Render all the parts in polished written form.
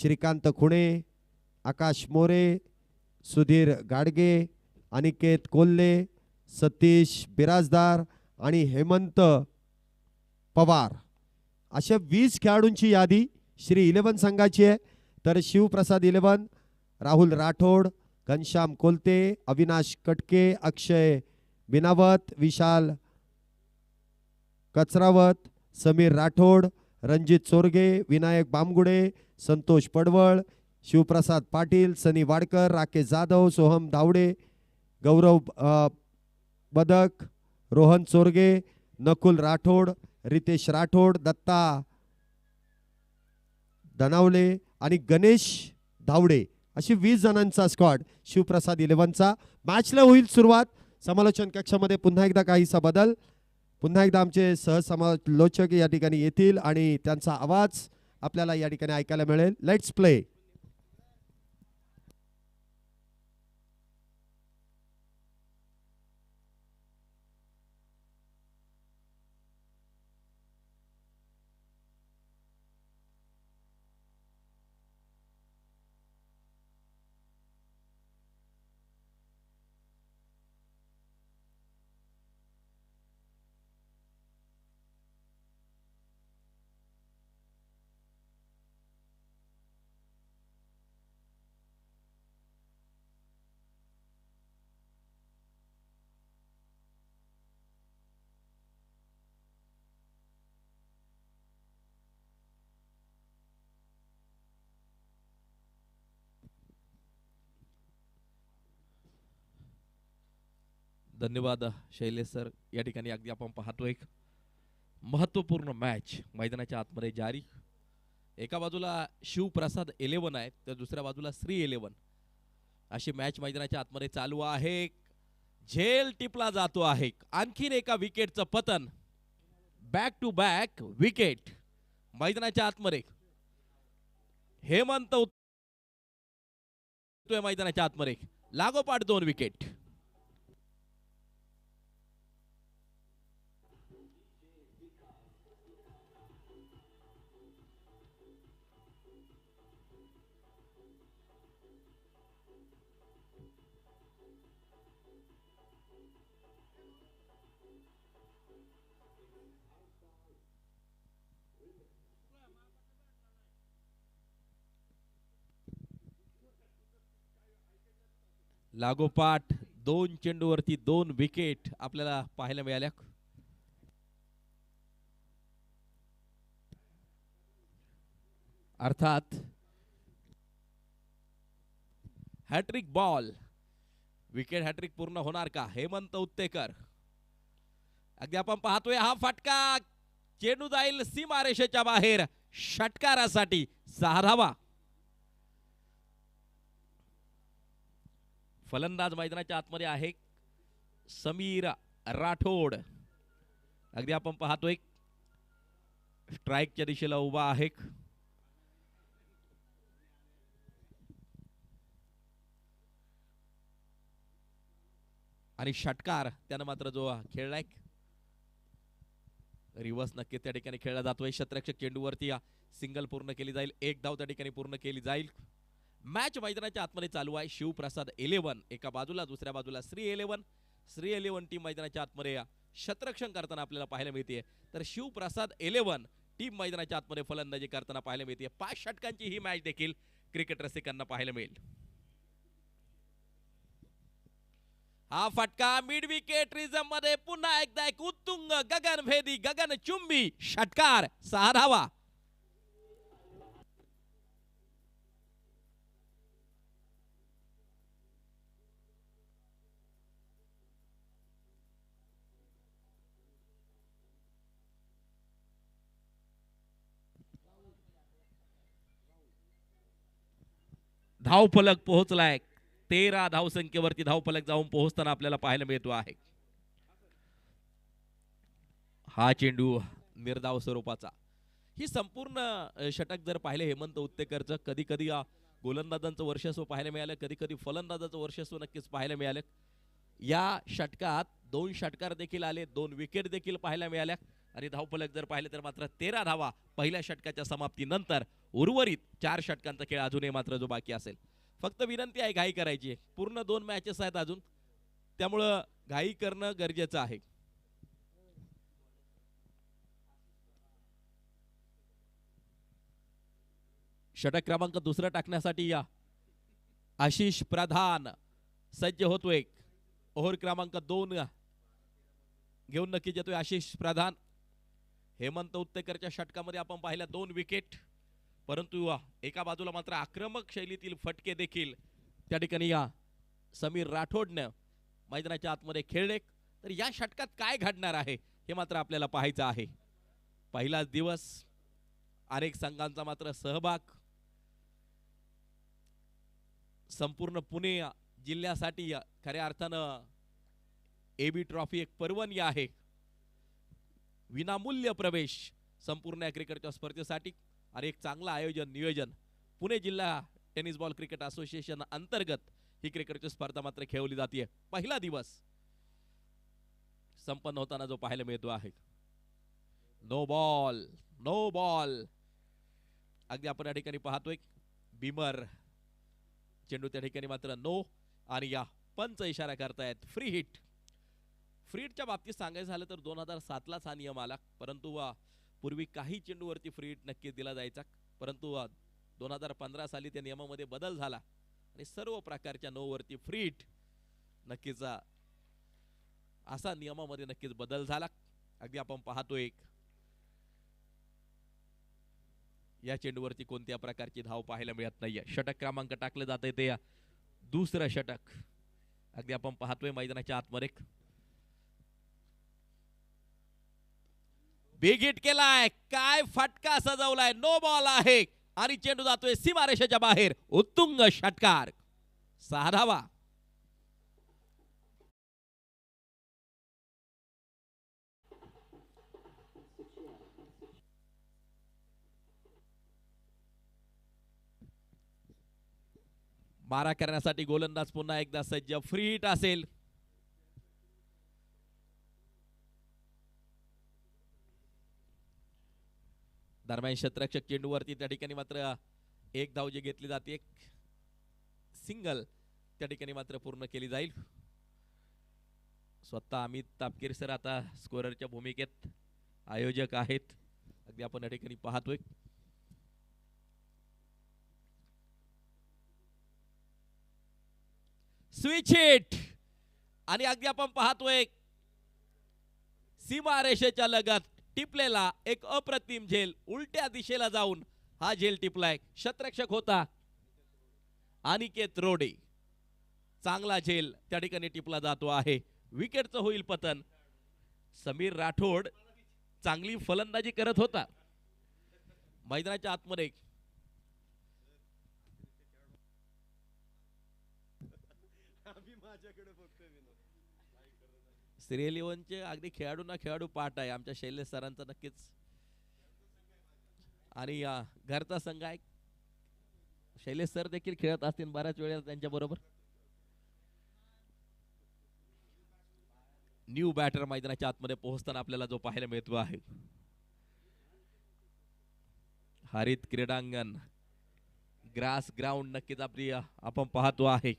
श्रीकांत खुणे, आकाश मोरे, सुधीर गाडगे, अनिकेत कोल्हे, सतीश बिराजदार आणि हेमंत पवार अशा 20 खेळाडूंची यादी श्री 11 संघाची आहे. तर शिवप्रसाद 11, राहुल राठोड, घनश्याम कोलते, अविनाश कटके, अक्षय बिनावत, विशाल कचरावत, समीर राठोड, रणजित चोरगे, विनायक बामगुडे, संतोष पडवळ, शिवप्रसाद पाटील, सनी वाडकर, राकेश जाधव, सोहम धावडे, गौरव बदक, रोहन चोरगे, नकुल राठोड, रितेश राठोड, दत्ता धनावले आणि गणेश धावडे अशी 20 जणांचा स्क्वॉड शिवप्रसाद 11चा. मॅचला होईल सुरुवात. समालोचन कक्षामध्ये पुन्हा एकदा काहीसा बदल. पुन्हा एकदा आमचे सहसमालोचक या ठिकाणी येतील आणि त्यांचा आवाज आपल्याला या ठिकाणी ऐकायला मिळेल. Let's play. धन्यवाद शैलेश सर. या ठिकाणी अगदी आपण पाहतो एक महत्त्वपूर्ण मॅच मैदानाच्या आतमध्ये जारी. एका बाजूला शिवप्रसाद 11 आहे तर दुसऱ्या बाजूला श्री 11 अशी मॅच मैदानाच्या आतमध्ये चालू आहे. झेल टिपला जातो आहे. आणखीन एका विकेटचं पतन. बॅक टू बॅक विकेट मैदानाच्या आतमध्ये. हेमंत मैदानाच्या आतमध्ये लागोपाठ 2 विकेट. लागोपाठ 2 चेंडूवरती 2 विकेट आपल्याला पाहायला मिळाल्या. अर्थात हॅट्रिक बॉल. विकेट हॅट्रिक पूर्ण होणार का? हेमंत उत्तेकर. अगदी आपण पाहतोय हा फटका. चेंडू जाईल सीमारेषेच्या बाहेर. षटकारासाठी 6 धावा. फलंदाज मैदानाच्या आतमध्ये आहे समीर राठोड. अगदी आपण पाहतोय स्ट्राइकच्या दिशेला उभा आहे. आणि षटकार त्यानं मात्र जो खेळलाय रिवर्स नक्कीच त्या ठिकाणी खेळला जातोय. क्षेत्ररक्षक चेंडूवरती सिंगल पूर्ण केली जाईल. 1 धाव त्या ठिकाणी पूर्ण केली जाईल. मॅच मैदानाच्या आतमध्ये चालू आहे. शिवप्रसाद 11 एका बाजूला, दुसऱ्या बाजूला श्री 11. श्री 11 टीम मैदानाच्या आतमध्ये क्षेत्ररक्षण करताना आपल्याला पाहायला मिळते. तर शिवप्रसाद 11 टीम मैदानाच्या आतमध्ये फलंदाजी करताना पाहायला मिळते. 5 षटकांची ही मॅच देखील क्रिकेट रसिकांना पाहायला मिळेल. हा फटका मिड विकेट रिझम मध्ये पुन्हा एकदा एक उत्तुंग गगनभेदी गगनचुंबी षटकार. 6 धावा. धावफलक पोहोचलाय. 13 धावसंख्येवरती धावफलक जाऊन पोहोचताना आपल्याला पाहायला मिळतो आहे. हा चेंडू निर्धाव स्वरूपाचा. ही संपूर्ण षटक जर पाहिले हेमंत उत्तेकरचं, कधी कधी गोलंदाजांचं वर्चस्व पाहायला मिळालं, कधी कधी फलंदाजाचं वर्चस्व नक्कीच पाहायला मिळालं. या षटकात 2 षटकार देखील आले, 2 विकेट देखील पाहायला मिळाल्या. आणि धावफलक जर पाहिले तर मात्र 13 धावा पहिल्या षटकाच्या समाप्तीनंतर. उर्वरित 4 षटकांचा खेळ अजूनही मात्र जो बाकी असेल. फक्त विनंती आहे घाई करायची आहे, पूर्ण 2 मॅचेस आहेत अजून, त्यामुळं घाई करणं गरजेचं आहे. षटक क्रमांक दुसरा टाकण्यासाठी या आशिष प्रधान सज्ज होतोय. ओव्हर क्रमांक 2 घेऊन नक्कीच येतोय आशिष प्रधान. हेमंत उत्तेकरच्या षटकामध्ये आपण पाहिल्या 2 विकेट, परंतु एका बाजूला मात्र आक्रमक शैलीतील फटके देखील त्या ठिकाणी या समीर राठोडने मैदानाच्या आतमध्ये खेळले. तर या षटकात काय घडणार आहे हे मात्र आपल्याला पाहायचं आहे. पहिलाच दिवस, अनेक संघांचा मात्र सहभाग. संपूर्ण पुणे जिल्ह्यासाठी खऱ्या अर्थानं एबी ट्रॉफी एक पर्वणी आहे. विनामूल्य प्रवेश संपूर्ण या क्रिकेटच्या स्पर्धेसाठी आणि एक चांगलं आयोजन नियोजन पुणे जिल्हा टेनिस बॉल क्रिकेट असोसिएशन अंतर्गत ही क्रिकेटची स्पर्धा मात्र खेळवली जाते. पहिला दिवस संपन्न होताना जो पाहायला मिळतो आहे. No ball, no ball. अगदी आपण या ठिकाणी पाहतोय बिमर चेंडू त्या ठिकाणी मात्र नो, आणि या पंच इशारा करतायत फ्री हिट. फ्री हिटच्या बाबतीत सांगायचं झालं तर 2007लाच हा नियम आला, परंतु पूर्वी काही चेंडूवरती फ्री हिट नक्कीच दिला जायचा, परंतु 2015 साली त्या नियमामध्ये बदल झाला आणि सर्व प्रकारच्या नो वरती फ्री हिट नक्कीच असा नियमामध्ये नक्कीच बदल झाला. अगदी आपण पाहतोय या चेंडूवरती कोणत्या प्रकारची धाव पाहायला मिळत नाहीये. षटक क्रमांक टाकलं जातंय ते दुसरं षटक. अगदी आपण पाहतोय मैदानाच्या आतमध्ये बिग हिट केलाय, काय फटका सजवलाय. नो बॉल आहे आणि चेंडू जातोय सीमारेषेच्या बाहेर. उत्तुंग षटकार, 6 धावा. मारा करण्यासाठी गोलंदाज पुन्हा एकदा सज्ज. फ्री हिट असेल. दरम्यान क्षेत्ररक्षक चेंडूवरती त्या ठिकाणी मात्र एक धाव जी घेतली जाते, एक सिंगल त्या ठिकाणी मात्र पूर्ण केली जाईल. स्वतः अमित तापकीर सर आता स्कोररच्या भूमिकेत आयोजक आहेत. अगदी आपण या ठिकाणी पाहतोय स्विच हिट, आणि अगदी आपण पाहतोय सीमारेषेच्या लगत टिपलेला एक अप्रतिम झेल. उलट्या दिशेला जाऊन हा झेल टिपलाय. क्षेत्ररक्षक होता अनिकेत रोडे. चांगला झेल त्या ठिकाणी टिपला जातो आहे. विकेटचं होईल पतन. समीर राठोड चांगली फलंदाजी करत होता मैदानाच्या आतमध्ये. सिरियल 11चे अगदी खेळाडू ना खेळाडू पाठ आहे आमच्या शैलेश सरांचा नक्कीच, आणि घरचा संघ आहे. शैलेश सर देखील खेळत असतील बऱ्याच वेळेला त्यांच्या बरोबर. न्यू बॅटर मैदानाच्या आतमध्ये पोहोचताना आपल्याला जो पाहायला मिळतो आहे. हरित क्रीडांगण, ग्रास ग्राउंड नक्कीच आपली आपण पाहतो आहे.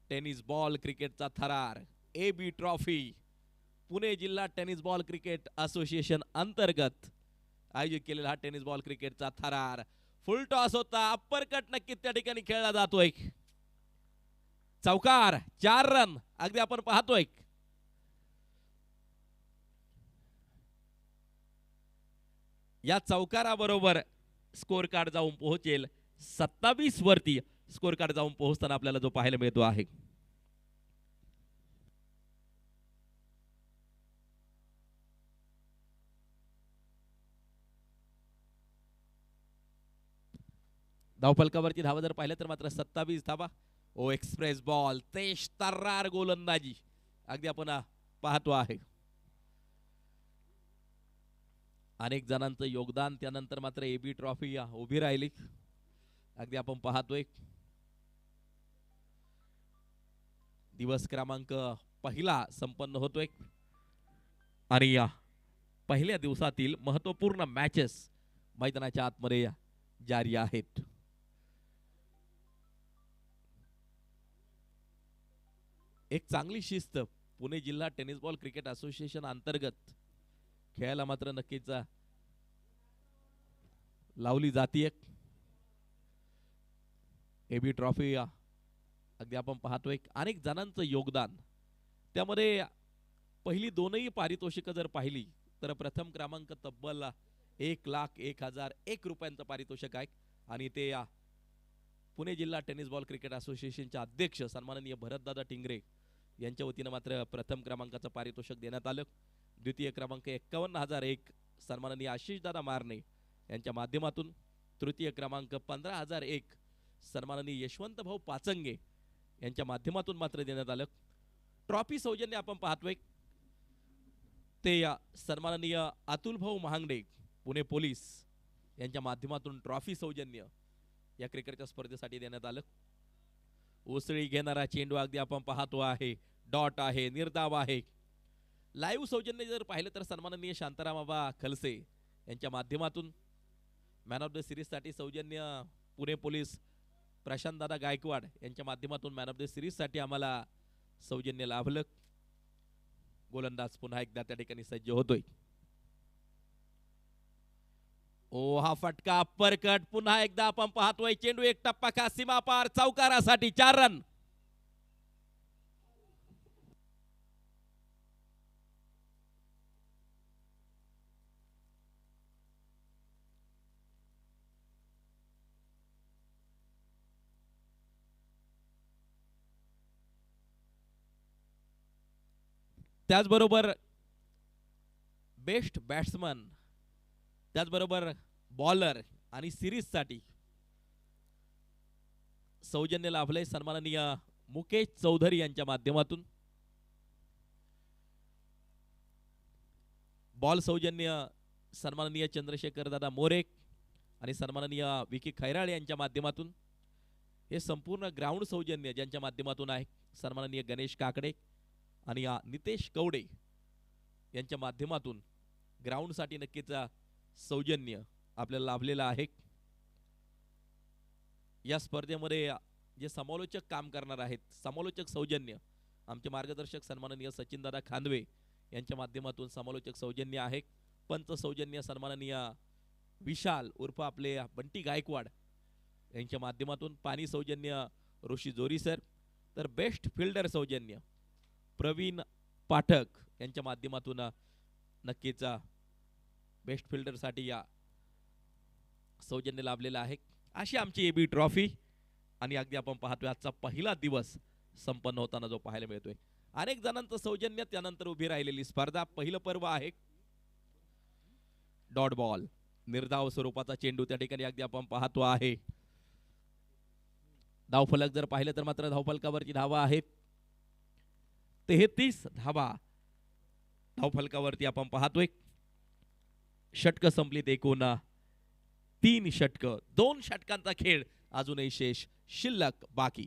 टेनिस बॉल क्रिकेटचा थरार, एबी ट्रॉफी पुणे जिल्हा टेनिस बॉल क्रिकेट असोसिएशन अंतर्गत आयोजित केलेला हा टेनिस बॉल क्रिकेटचा थरार. फुल टॉस होता, अप्परकट नक्कीच त्या ठिकाणी खेळला जातोय. चौकार, 4 रन अगदी आपण पाहतोय. या चौकाराबरोबर स्कोर कार्ड जाऊन पोहोचेल 27 वरती. स्कोर कार्ड जाऊन पोहोचताना आपल्याला जो पाहायला मिळतो आहे. धावफलकावरती धावा जर पाहिलं तर मात्र 27 धावा. ओ एक्सप्रेस बॉल, तेज तर्रार गोलंदाजी अगदी आपण पाहतो आहे. अनेक जणांचं योगदान त्यानंतर मात्र एबी ट्रॉफी उभी राहिली. अगदी आपण पाहतोय दिवस क्रमांक पहिला संपन्न होतोय आणि पहिल्या दिवसातील महत्त्वपूर्ण मॅचेस मैदानाच्या आतमध्ये जारी आहेत. एक चांगली शिस्त पुणे जिल्हा टेनिस बॉल क्रिकेट असोसिएशन अंतर्गत खेळायला मात्र नक्कीच लावली जाते. एबी ट्रॉफी अगदी आपण पाहतोय अनेक जणांचं योगदान त्यामध्ये. पहिली दोनही पारितोषिकं जर पाहिली तर प्रथम क्रमांक तब्बल 1,01,001 रुपयांचं पारितोषिक आहे आणि ते पुणे जिल्हा टेनिस बॉल क्रिकेट असोसिएशनचे अध्यक्ष सन्माननीय भरतदादा टिंगरे यांच्या वतीनं मात्र प्रथम क्रमांकाचं पारितोषिक देण्यात आलं. द्वितीय क्रमांक 51,001 सन्माननीय आशिषदादा मारणे यांच्या माध्यमातून. तृतीय क्रमांक 15,001 सन्माननीय यशवंत भाऊ पाचंगे यांच्या माध्यमातून मात्र देण्यात आलं. ट्रॉफी सौजन्य आपण पाहतोय ते सन्माननीय अतुल भाऊ महांगडे पुणे पोलीस यांच्या माध्यमातून ट्रॉफी सौजन्य या क्रिकेटच्या स्पर्धेसाठी देण्यात आलं. उसळी घेणारा चेंडू अगदी आपण पाहतो आहे, डॉट आहे, निर्धाव आहे. लाईव्ह सौजन्य जर पाहिलं तर सन्माननीय शांतारामाबा खलसे यांच्या माध्यमातून मॅन ऑफ द सिरीजसाठी सौजन्य पुणे पोलीस प्रशांतदादा गायकवाड यांच्या माध्यमातून मॅन ऑफ द सिरीजसाठी आम्हाला सौजन्य लाभलं. गोलंदाज पुन्हा एकदा त्या ठिकाणी सज्ज होतोय. ओ हा फटका अपरकट पुन्हा एकदा आपण पाहतोय. चेंडू एक टप्पा का सीमा पार चौकारासाठी 4 रन. त्याचबरोबर बेस्ट बॅट्समन त्याचबरोबर बॉलर आणि सिरीजसाठी सौजन्य लाभले सन्माननीय मुकेश चौधरी यांच्या माध्यमातून. बॉल सौजन्य सन्माननीय चंद्रशेखर दादा मोरे आणि सन्माननीय विकी खैराळे यांच्या माध्यमातून. हे संपूर्ण ग्राउंड सौजन्य ज्यांच्या माध्यमातून आहे सन्माननीय गणेश काकडे आणि नितेश कवडे यांच्या माध्यमातून ग्राउंडसाठी नक्कीच सौजन्य आपल्याला लाभलेलं आहे. या स्पर्धेमध्ये जे समालोचक काम करणार आहेत समालोचक सौजन्य आमचे मार्गदर्शक सन्माननीय सचिनदादा खांदवे यांच्या माध्यमातून समालोचक सौजन्य आहे. पंच सौजन्य सन्माननीय विशाल उर्फ आपले बंटी गायकवाड यांच्या माध्यमातून. पाणी सौजन्य ऋषी जोरी सर. तर बेस्ट फिल्डर सौजन्य प्रवीण पाठक यांच्या माध्यमातून नक्कीच बेस्ट फिल्डरसाठी या सौजन्य लाभलेला आहे. अशी आमची एबी ट्रॉफी आणि अगदी आपण पाहतोय आजचा पहिला दिवस संपन्न होताना जो पाहायला मिळतोय. अनेक जणांचं सौजन्य त्यानंतर उभी राहिलेली स्पर्धा. पहिलं पर्व आहे डॉट बॉल निर्धाव स्वरूपाचा चेंडू त्या ठिकाणी अगदी आपण पाहतो आहे. धावफलक जर पाहिलं तर मात्र धावफलकावरती धावा आहेत 33 धावा धावफलकावरती आपण पाहतोय. षटक संपलीत एकूण 3 षटक. 2 षटकांचा खेळ अजूनही शेष शिल्लक बाकी.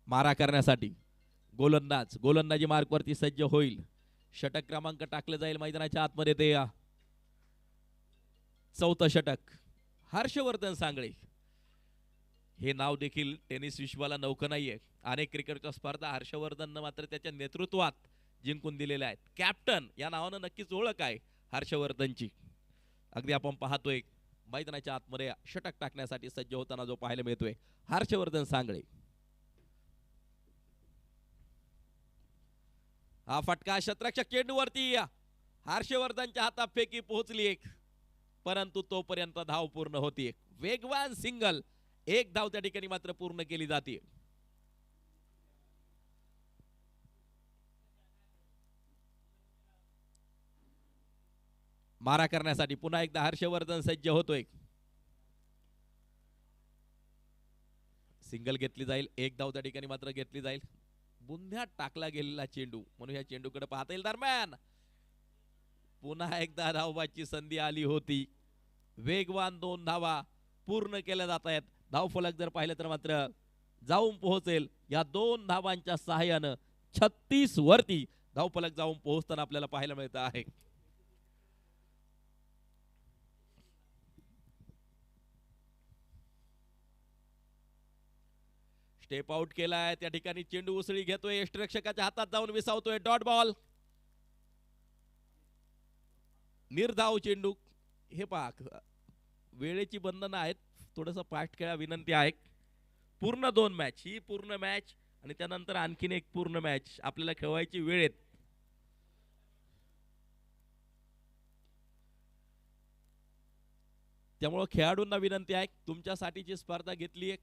मारा करण्यासाठी गोलंदाजी मार्कवरती सज्ज होईल. षटक क्रमांक टाकले जाईल मैदानाच्या आतमध्ये. ते 4थं षटक हर्षवर्धन सांगळे. हे नाव देखील टेनिस विश्वाला नौकं नाहीये. अनेक क्रिकेटच्या स्पर्धा हर्षवर्धन मात्र त्याच्या नेतृत्वात जिंकून दिलेल्या आहेत. कॅप्टन या नावानं नक्कीच ओळख आहे हर्षवर्धनची. अगदी आपण पाहतोय मैदानाच्या आतमध्ये षटक टाकण्यासाठी सज्ज होताना जो पाहायला मिळतोय हर्षवर्धन सांगळे. हा फटका शतरक्षक चेंडूवरती हर्षवर्धनच्या हातात फेकी पोहोचली एक, परंतु तोपर्यंत धाव पूर्ण होती. वेगवान सिंगल 1 धाव त्या ठिकाणी मात्र पूर्ण केली जाते. मारा करण्यासाठी पुन्हा एकदा हर्षवर्धन सज्ज होतोय. सिंगल घेतली जाईल. 1 धाव त्या ठिकाणी मात्र घेतली जाईल. बुंध्यात टाकला गेलेला चेंडू म्हणून या चेंडूकडे पाहता येईल. दरम्यान पुन्हा एकदा धावबाची संधी आली होती. वेगवान 2 धावा पूर्ण केल्या जात आहेत. धावफलक जर पाहिलं तर मात्र जाऊन पोहोचेल या 2 धावांच्या सहाय्यानं 36 वरती धावफलक जाऊन पोहोचताना आपल्याला पाहायला मिळत आहे. स्टेप आउट केलाय त्या ठिकाणी चेंडू उसळी घेतोय यष्टिरक्षकाच्या हातात जाऊन विसावतोय डॉट बॉल. निर्धाव चेंडू. हे पहा वेळेची बंधनं आहेत थोडस फास्ट खेळा विनंती आहे. पूर्ण 2 मॅच ही पूर्ण मॅच आणि त्यानंतर आणखीन एक पूर्ण मॅच आपल्याला खेळवायची वेळ आहे. त्यामुळे खेळाडूंना विनंती आहे तुमच्यासाठीची स्पर्धा घेतली एक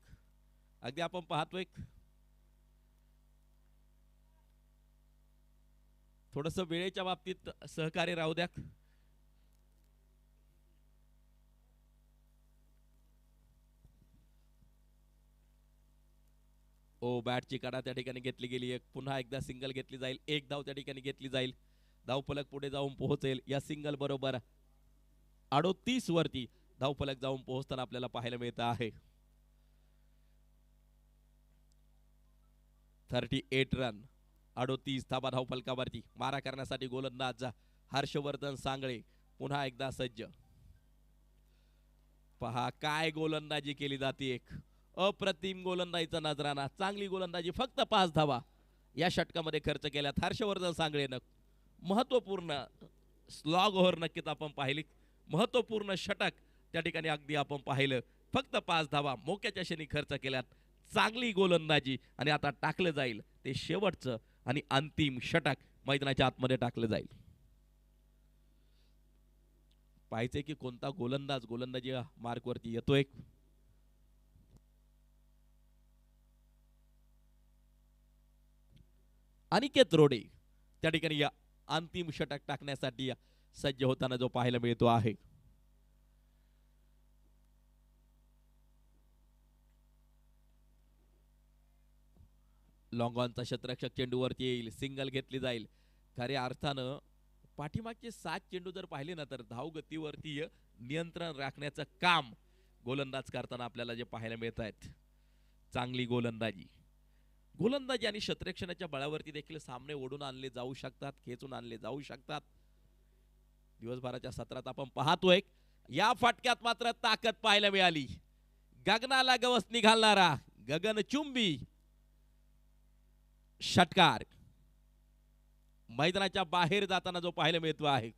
अगदी आपण पाहतोय थोडस वेळेच्या बाबतीत सहकार्य राहू द्या. ओ बॅटची कडा त्या ठिकाणी घेतली गेली एक पुन्हा एकदा सिंगल घेतली जाईल. एक धाव त्या ठिकाणी घेतली जाईल. धावफलक पुढे जाऊन पोहोचेल या सिंगल बरोबर 38 वरती धावफलक जाऊन पोहोचताना आपल्याला पाहायला मिळत आहे. 38 रन 38 धाबा धावफलकावरती. मारा करण्यासाठी गोलंदाज हर्षवर्धन सांगळे पुन्हा एकदा सज्ज. पहा काय गोलंदाजी केली जाते. एक अप्रतिम गोलंदाजीचा नजराना. चांगली गोलंदाजी. फक्त 5 धावा या षटकामध्ये खर्च केल्यात हर्षवर्धन सांगळेनं. महत्वपूर्ण स्लॉग ओव्हर नक्कीच आपण पाहिली. महत्वपूर्ण षटक त्या ठिकाणी अगदी आपण पाहिलं. फक्त 5 धावा मोक्याच्या क्षणी खर्च केल्यात. चांगली गोलंदाजी आणि आता टाकलं जाईल ते शेवटचं आणि अंतिम षटक मैदानाच्या आतमध्ये टाकलं जाईल. पाहायचंय की कोणता गोलंदाज गोलंदाजी मार्कवरती येतोय. अनिकेत रोडे त्या ठिकाणी या अंतिम षटक टाकण्यासाठी सज्ज होताना जो पाहायला मिळतो आहे. लॉंग ऑनचा क्षेत्ररक्षक चेंडूवरती येईल. सिंगल घेतली जाईल. खऱ्या अर्थानं पाठीमागचे 7 चेंडू जर पाहिले ना तर धावगतीवरती नियंत्रण राखण्याचं काम गोलंदाज करताना आपल्याला जे पाहायला मिळत आहेत. चांगली गोलंदाजी. गोलंदाजी आणि क्षेत्ररक्षणाच्या बळावरती देखील सामने ओढून आणले जाऊ शकतात. खेचून आणले जाऊ शकतात. दिवसभराच्या सत्रात आपण पाहतोय या फटक्यात मात्र ताकद पाहायला मिळाली. गगनाला गवसणी घालणारा गगनचुंबी षटकार मैदानाच्या बाहेर जाताना जो पाहायला मिळतो आहे.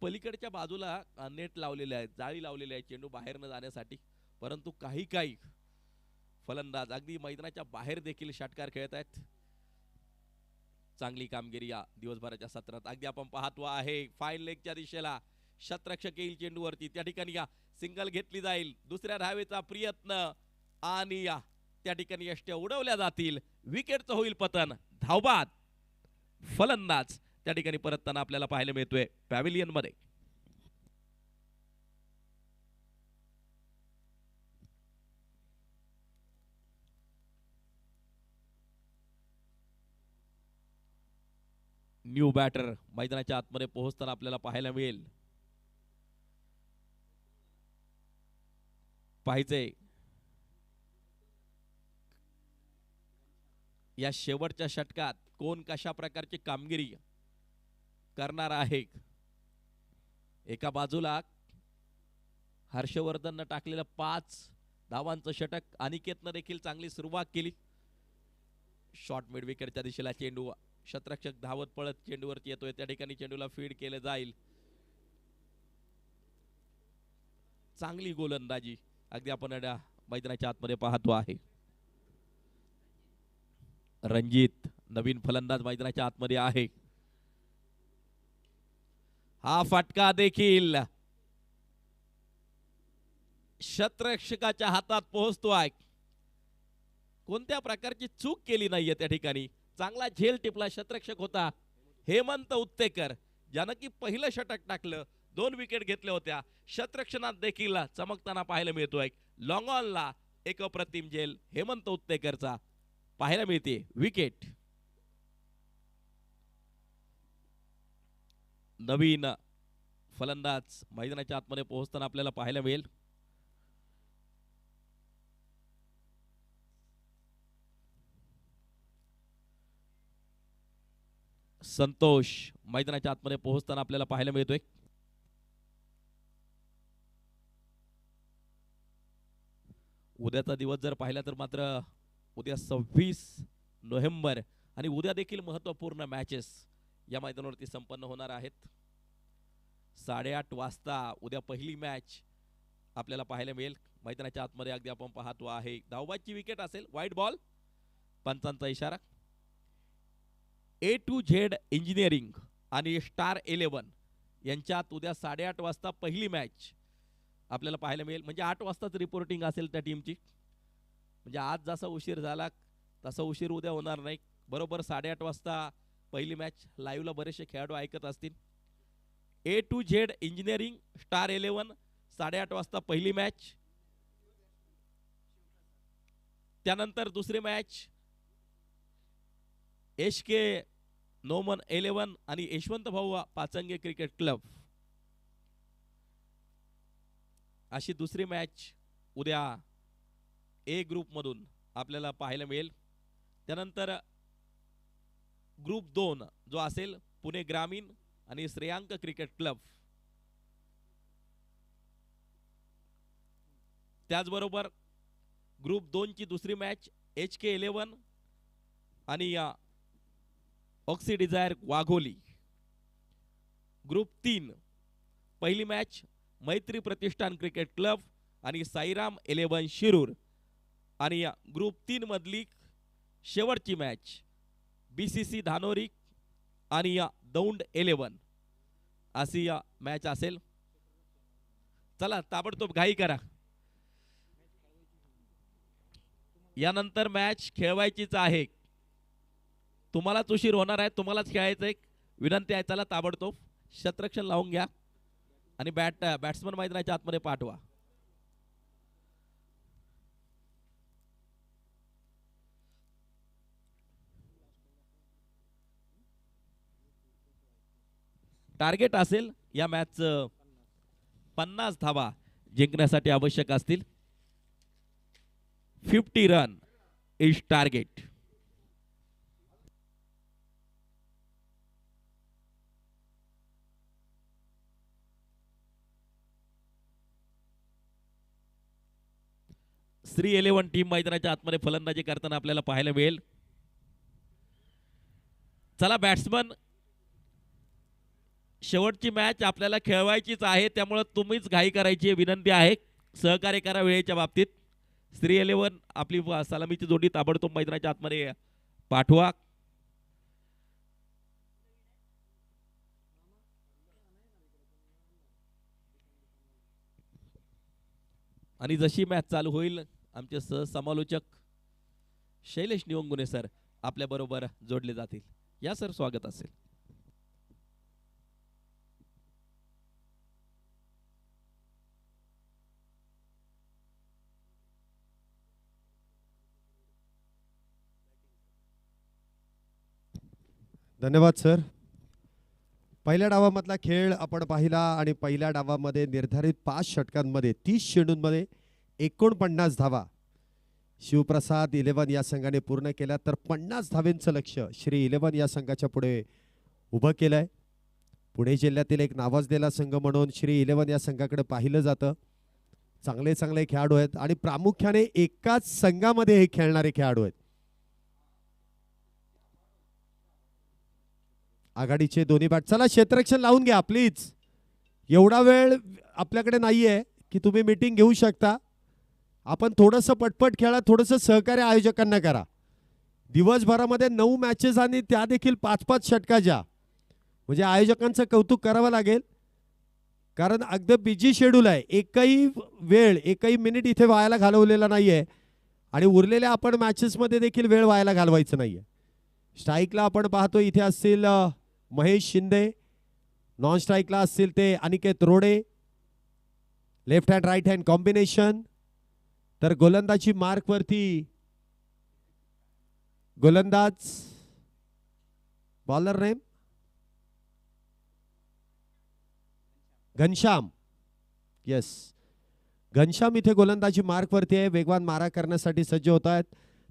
पलीकडच्या बाजूला नेट लावलेले आहे. जाळी लावलेली आहे चेंडू बाहेर न जाण्यासाठी. परंतु काही फलंदाज अगदी मैदानाच्या बाहेर देखील षटकार खेळत आहेत. चांगली कामगिरी या दिवसभराच्या सत्रात अगदी आपण पाहतो आहे. फाईन लेगच्या दिशेला क्षेत्ररक्षक येईल चेंडूवरती. त्या ठिकाणी या सिंगल घेतली जाईल. दुसऱ्या धावेचा प्रयत्न आणि या त्या ठिकाणी यष्ट्या उडवल्या जातील. विकेटचं होईल पतन. धावबाद फलंदाज त्या ठिकाणी परतताना आपल्याला पाहायला मिळतोय पॅव्हिलियन मध्ये. न्यू बॅटर मैदानाच्या आतमध्ये पोहोचताना आपल्याला पाहायला मिळेल. पाहिजे या शेवटच्या षटकात कोण कशा प्रकारची कामगिरी करणार आहे. एका बाजूला हर्षवर्धननं टाकलेलं 5 धावांचं षटक. अनिकेतनं देखील चांगली सुरुवात केली. शॉर्ट मिड विकेटच्या दिशेला चेंडू. क्षेत्ररक्षक धावत पळत चेंडूवरती येतोय. त्या ठिकाणी चेंडूला फीड केलं जाईल. चांगली गोलंदाजी अगदी आपण मैदानाच्या आतमध्ये पाहतो आहे. रणजित नवीन फलंदाज मैदानाच्या आतमध्ये आहे. हा फटका देखील क्षेत्ररक्षकाच्या हातात पोहोचतो आहे. कोणत्या प्रकारची चूक केली नाहीये त्या ठिकाणी. चांगला झेल टिपला क्षेत्ररक्षक होता हेमंत उत्तेकर ज्यानं की पहिलं षटक टाकलं. 2 विकेट घेतल्या होत्या. क्षेत्ररक्षणात देखील चमकताना पाहायला मिळतोय. लॉंग ऑनला एक अप्रतिम झेल हेमंत उत्तेकरचा पाहायला मिळते. विकेट. नवीन फलंदाज मैदानाच्या आतमध्ये पोहोचताना आपल्याला पाहायला मिळेल. संतोष मैदानाच्या आतमध्ये पोहोचताना आपल्याला पाहायला मिळतोय. उद्याचा दिवस जर पाहिला तर मात्र उद्या 26 नोव्हेंबर आणि उद्या देखील महत्त्वपूर्ण मॅचेस या मैदानावरती संपन्न होणार आहेत. 8:30 वाजता उद्या पहिली मॅच आपल्याला पाहायला मिळेल. मैदानाच्या आतमध्ये अगदी आपण पाहतो आहे धावबाची विकेट असेल, व्हाईट बॉल, पंचांचा इशारा. A to Z इंजिनिअरिंग आणि स्टार 11 यांच्यात उद्या 8:30 वाजता पहिली मॅच आपल्याला पाहायला मिळेल. म्हणजे 8 वाजताच रिपोर्टिंग असेल त्या टीमची. म्हणजे आज जसा उशीर झाला तसा उशीर उद्या होणार नाही. बरोबर 8:30 वाजता पहिली मॅच. लाईव्हला बरेचसे खेळाडू ऐकत असतील. A to Z engineering star 11 8:30 वाजता पहिली मॅच. त्यानंतर दुसरी मॅच HK नोमन 11 आणि यशवंत भाऊ पाचंगे क्रिकेट क्लब अशी दुसरी मॅच उद्या A ग्रुप मधून आपल्याला पाहायला मिळेल. त्यानंतर ग्रुप 2 जो असेल पुणे ग्रामीण आणि श्रेयांक क्रिकेट क्लब. त्याचबरोबर ग्रुप 2 ची दुसरी मॅच HK 11 आणि ऑक्सी डिझायर वाघोली. ग्रुप 3 पहिली मॅच मैत्री प्रतिष्ठान क्रिकेट क्लब आणि साईराम 11 शिरूर. आणि ग्रुप 3 मधली शेवटची मॅच BCC धानोरी आणि दौंड 11 अशी मॅच असेल. चला ताबडतोब घाई करा. यानंतर मॅच खेळवायचीच आहे. तुम्हालाच उशीर होणार आहे, तुम्हालाच खेळायचं आहे. विनंती आहे चला ताबडतोब शतरक्षण लावून घ्या आणि बॅट्समन मैदानाच्या आतमध्ये पाठवा. टार्गेट असेल या मॅच 50 धावा जिंकण्यासाठी आवश्यक असतील. 50 run is target. Shri 11 team मैदानाच्या आतमध्ये फलंदाजी करताना आपल्याला पाहायला मिळेल. चला बॅट्समन, शेवटची मॅच आपल्याला खेळवायचीच आहे, त्यामुळे तुम्हीच घाई करायची विनंती आहे. सहकार्य करा वेळेच्या बाबतीत. श्री 11 आपली सलामीची जोडी ताबडतोब मैदानाच्या आतमध्ये पाठवा. आणि जशी मॅच चालू होईल आमचे सहसमालोचक शैलेश निवंगुने सर आपल्या बरोबर जोडले जातील. या सर, स्वागत असेल. धन्यवाद सर. पहिल्या डावामधला खेळ आपण पाहिला आणि पहिल्या डावामध्ये निर्धारित 5 षटकांमध्ये 30 चेंडूंमध्ये 49 धावा शिवप्रसाद 11 या संघाने पूर्ण केल्या. तर 50 धावेंचं लक्ष श्री 11 या संघाच्या पुढे उभं केलंय. पुणे जिल्ह्यातील एक नावाजलेला संघ म्हणून श्री 11 या संघाकडे पाहिलं जातं. चांगले चांगले खेळाडू आहेत आणि प्रामुख्याने एकाच संघामध्ये हे खेळणारे खेळाडू आहेत. आघाडीचे दोन्ही बॅट. चला क्षेत्ररक्षण लावून घ्या प्लीज. एवढा वेळ आपल्याकडे नाहीये की तुम्ही मीटिंग घेऊ शकता. आपण थोडंसं पटपट खेळा, थोडंसं सहकार्य आयोजकांना करा. दिवसभरामध्ये 9 मॅचेस आणि त्या देखील 5-5 षटकाच्या, म्हणजे आयोजकांचं कौतुक करावं लागेल. कारण अगदी बिजी शेड्यूल आहे. एकही वेळ, एकही मिनिट इथे वायाला घालवलेला नाहीये आणि उरलेल्या आपण मॅचेसमध्ये देखील वेळ वायाला घालवायचं नाहीये. स्ट्राईकला आपण पाहतो इथे असतील महेश शिंदे, नॉन स्ट्राईकला असतील ते Aniket Rode. Left hand right hand combination. तर गोलंदाजी मार्क वरती गोलंदाज bowler name Ghanshyam. Yes, Ghanshyam इथे गोलंदाजी मार्क वरती आहे. वेगवान मारा करण्यासाठी सज्ज होत आहेत.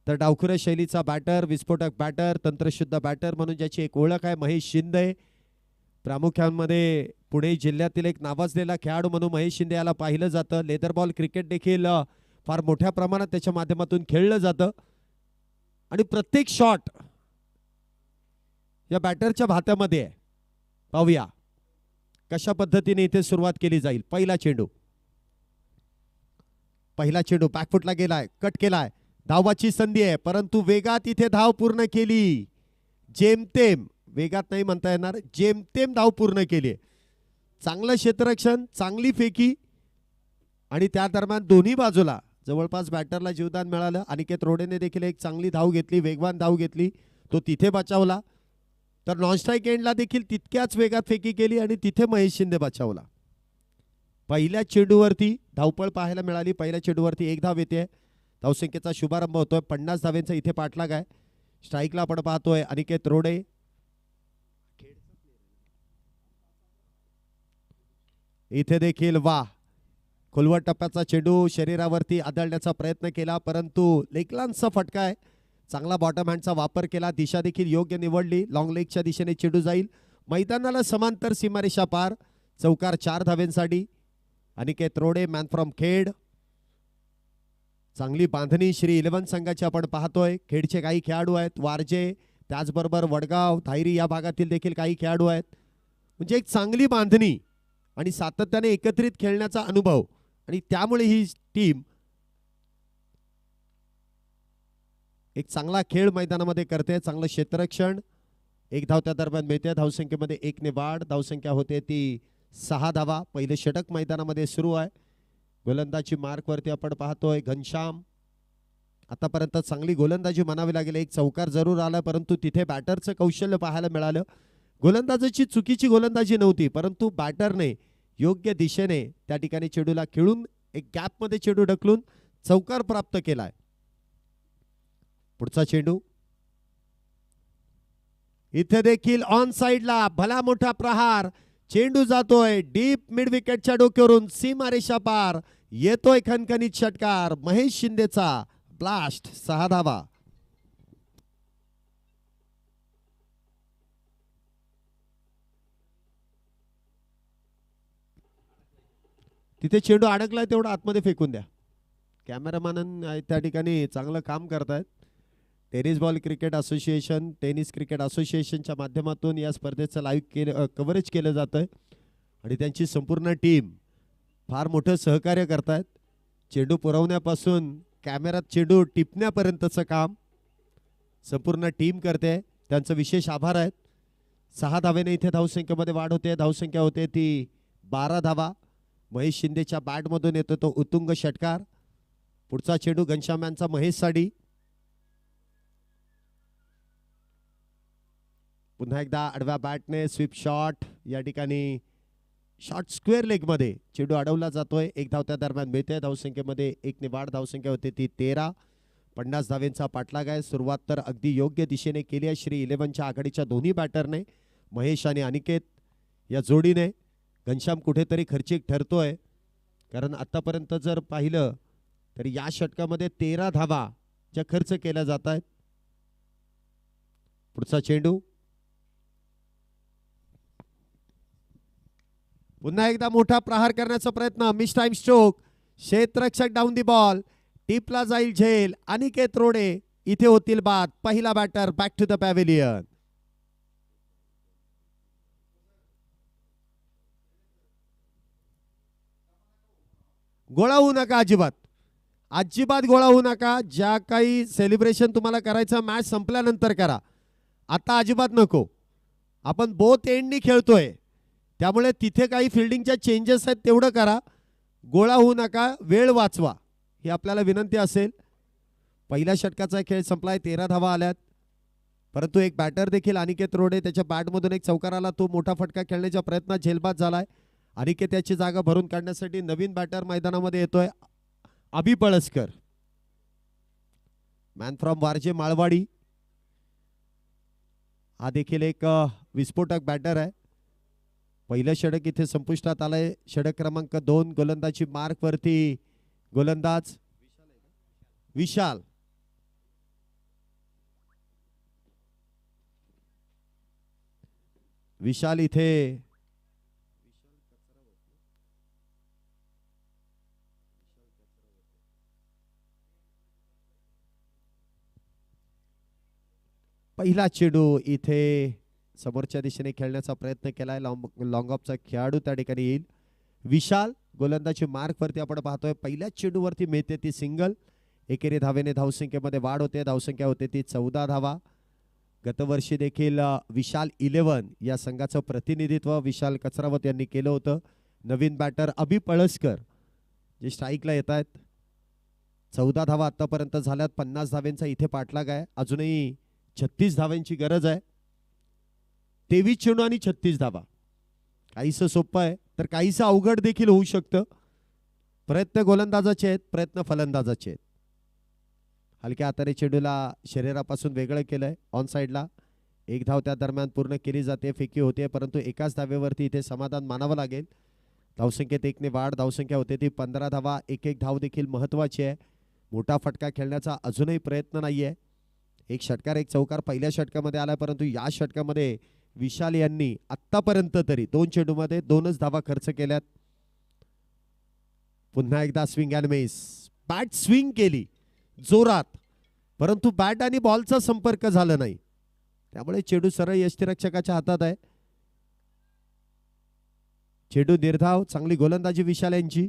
तर डावखुऱ्या शैलीचा बॅटर, विस्फोटक बॅटर, तंत्रशुद्ध बॅटर म्हणून ज्याची एक ओळख आहे महेश शिंदे. प्रामुख्याने पुणे जिल्ह्यातील एक नावाजलेला खेळाडू म्हणून महेश शिंदे याला पाहिलं जातं. लेदर बॉल क्रिकेट देखील फार मोठ्या प्रमाणात त्याच्या माध्यमातून खेळलं जातं आणि प्रत्येक शॉट या बॅटरच्या भात्यामध्ये आहे. पाहूया कशा पद्धतीने इथे सुरुवात केली जाईल. पहिला चेंडू बॅकफुटला गेलाय, कट केलाय, धावाची संधी आहे परंतु वेगात इथे धाव पूर्ण केली. जेमतेम, वेगात नाही म्हणता येणार, जेमतेम धाव पूर्ण केली. चांगलं क्षेत्ररक्षण, चांगली फेकी आणि त्या दरम्यान दोन्ही बाजूला जवळपास बॅटरला जीवदान मिळालं. अनिकेत रोडेने देखील एक चांगली धाव घेतली, वेगवान धाव घेतली, तो तिथे बचावला. तर नॉन स्ट्राईक एंडला देखील तितक्याच वेगात फेकी केली आणि तिथे महेश शिंदे बचावला. पहिल्या चेंडूवरती धावपळ पाहायला मिळाली. पहिल्या चेंडूवरती एक धाव येते. धावसंख्येचा शुभारंभ होतोय. 50 धावेंचा इथे पाठलाग आहे. स्ट्राईकला आपण पाहतोय अनिकेत रोडे. इथे देखील वा खोलवट टप्प्याचा चेंडू शरीरावरती आदळण्याचा प्रयत्न केला परंतु लेगलांचा फटका आहे. चांगला बॉटम हँडचा वापर केला. दिशा देखील योग्य निवडली. लॉंग लेगच्या दिशेने चेंडू जाईल. मैदानाला समांतर सीमारेषा पार. चौकार 4 धावेंसाठी. Aniket Rode man from Khed. चांगली बांधणी श्री 11 संघाची आपण पाहतोय. खेडचे काही खेळाडू आहेत, वारजे त्याचबरोबर वडगाव धायरी या भागातील देखील काही खेळाडू आहेत. म्हणजे एक चांगली बांधणी आणि सातत्याने एकत्रित खेळण्याचा अनुभव आणि त्यामुळे ही टीम एक चांगला खेळ मैदानामध्ये करते. चांगलं क्षेत्ररक्षण. एक धाव त्या दरम्यान मिळते. धावसंख्येमध्ये 1 ने वाढ. धावसंख्या होते ती 6 धावा. पहिले षटक मैदानामध्ये सुरू आहे. गोलंदाजी मार्कवरती आपण पाहतोय घनश्याम. आतापर्यंत चांगली गोलंदाजी म्हणावी लागेल. एक चौकार जरूर आला परंतु तिथे बॅटरचं कौशल्य पाहायला मिळालं. गोलंदाजाची चुकीची गोलंदाजी नव्हती परंतु बॅटरने योग्य दिशेने त्या ठिकाणी चेंडूला खेळून एक गॅपमध्ये चेंडू ढकलून चौकार प्राप्त केलाय. पुढचा चेंडू इथे देखील ऑन साइडला भला मोठा प्रहार. चेंडू जातोय डीप मिड विकेटच्या डोक्यावरून सीमारेषा पार. येतोय खणखणीत षटकार महेश शिंदेचा. ब्लास्ट 6 धावा. तिथे चेंडू अडकलाय तेवढा आतमध्ये फेकून द्या. कॅमेरामॅन त्या ठिकाणी चांगलं काम करतायत. Tennis ball cricket association, tennis cricket असोसिएशनच्या माध्यमातून या स्पर्धेचं लाईव्ह कव्हरेज केलं जातंय आणि त्यांची संपूर्ण टीम फार मोठं सहकार्य करतायत. चेंडू पुरवण्यापासून कॅमेऱ्यात चेंडू टिपण्यापर्यंतचं काम संपूर्ण टीम करते. त्यांचं विशेष आभार आहेत. 6 धावेने इथे धावसंख्येमध्ये वाढ होते. धावसंख्या होते ती 12 धावा. महेश शिंदेच्या बॅटमधून येतो तो उत्तुंग षटकार. पुढचा चेंडू घनश्याम यांचा महेश साडी. पुन्हा एकदा आडव्या बॅटने स्वीप शॉट. या ठिकाणी शॉट स्क्वेअर लेग मध्ये चेंडू अडवला जातोय. एक धाव त्या दरम्यान मिळते. धावसंख्येमध्ये 1 ने वाढ. धावसंख्या होते ती 13. 50 धावेंचा पाठलाग आहे. सुरुवात तर अगदी योग्य दिशेने केली आहे श्री 11च्या आघाडीच्या दोन्ही बॅटरने, महेश आणि अनिकेत या जोडीने. घनश्याम कुठेतरी खर्चिक ठरतोय कारण आतापर्यंत जर पाहिलं तर या षटकामध्ये 13 धावा ज्या खर्च केल्या जात आहेत. पुढचा चेंडू पुन्हा एकदा मोठा प्रहार करण्याचा प्रयत्न. Mistimed stroke. क्षेत्ररक्षक डाऊन दी बॉल. टीपला जाईल झेल. अनिकेत रोडे इथे होतील बाद. पहिला batter back to the pavilion. गोळा होऊ नका अजिबात. अजिबात गोळा होऊ नका. ज्या काही सेलिब्रेशन तुम्हाला करायचं मॅच संपल्यानंतर करा. आता अजिबात नको. आपण बोथ एंडनी खेळतोय त्यामुळे तिथे काही फिल्डिंगच्या चेंजेस आहेत तेवढं करा. गोळा होऊ नका. वेळ वाचवा ही आपल्याला विनंती असेल. पहिल्या षटकाचा खेळ संपलाय. 13 धावा आल्यात परंतु एक बॅटर देखील अनिकेत रोडे त्याच्या बॅटमधून एक चौकार आला. तो मोठा फटका खेळण्याच्या प्रयत्नात झेलबाद झालाय. अनिकेत याची जागा भरून काढण्यासाठी नवीन बॅटर मैदानामध्ये येतोय अभि पळसकर. Man from Warje Malwadi. हा देखील एक विस्फोटक बॅटर आहे. पहिलं षटक इथे संपुष्टात आलंय. षटक क्रमांक 2 गोलंदाजी मार्क वरती गोलंदाज विशाल. विशाल इथे पहिला चेंडू इथे समोरच्या दिशेने खेळण्याचा प्रयत्न केलाय. लॉंग ऑफचा खेळाडू त्या ठिकाणी येईल. विशाल गोलंदाजी मार्क वरती आपण पाहतोय. पहिल्या चेंडूवरती मिळते ती सिंगल. एकेरी धावेने धावसंख्येमध्ये वाढ होते. धावसंख्या होते ती 14 धावा. गतवर्षी देखील विशाल 11 या संघाचं प्रतिनिधित्व विशाल कचरावत यांनी केलं होतं. नवीन बॅटर अभि पळसकर जे स्ट्राईकला येत आहेत. 14 धावा आतापर्यंत झाल्यात. 50 धावेंचा इथे पाठलाग आहे. अजूनही 36 धावांची गरज आहे. 23 चेंडू आणि 36 धावा. काहीसं सोपं आहे तर काहीसं अवघड देखील होऊ शकतं. प्रयत्न गोलंदाजाचे आहेत, प्रयत्न फलंदाजाचे आहेत. हलक्या हाताने चेंडूला शरीरापासून वेगळं केलंय. ऑन साईडला एक धाव त्या दरम्यान पूर्ण केली जाते. फेकी होते परंतु एकाच धावेवरती इथे समाधान मानावं लागेल. धावसंख्येत 1 ने वाढ. धावसंख्या होते ती 15 धावा. एक धाव देखील महत्वाची आहे. मोठा फटका खेळण्याचा अजूनही प्रयत्न नाहीये. एक षटकार एक चौकार पहिल्या षटकामध्ये आला परंतु या षटकामध्ये विशाल यांनी आतापर्यंत तरी 2 चेंडूमध्ये 2च धावा खर्च केल्यात. पुन्हा एकदा swing and miss. Bat swing केली जोरात परंतु बॅट आणि बॉलचा संपर्क झाला नाही. त्यामुळे चेंडू सरळ यष्टीरक्षकाच्या हातात आहे. चेंडू निर्धाव. चांगली गोलंदाजी विशाल यांची.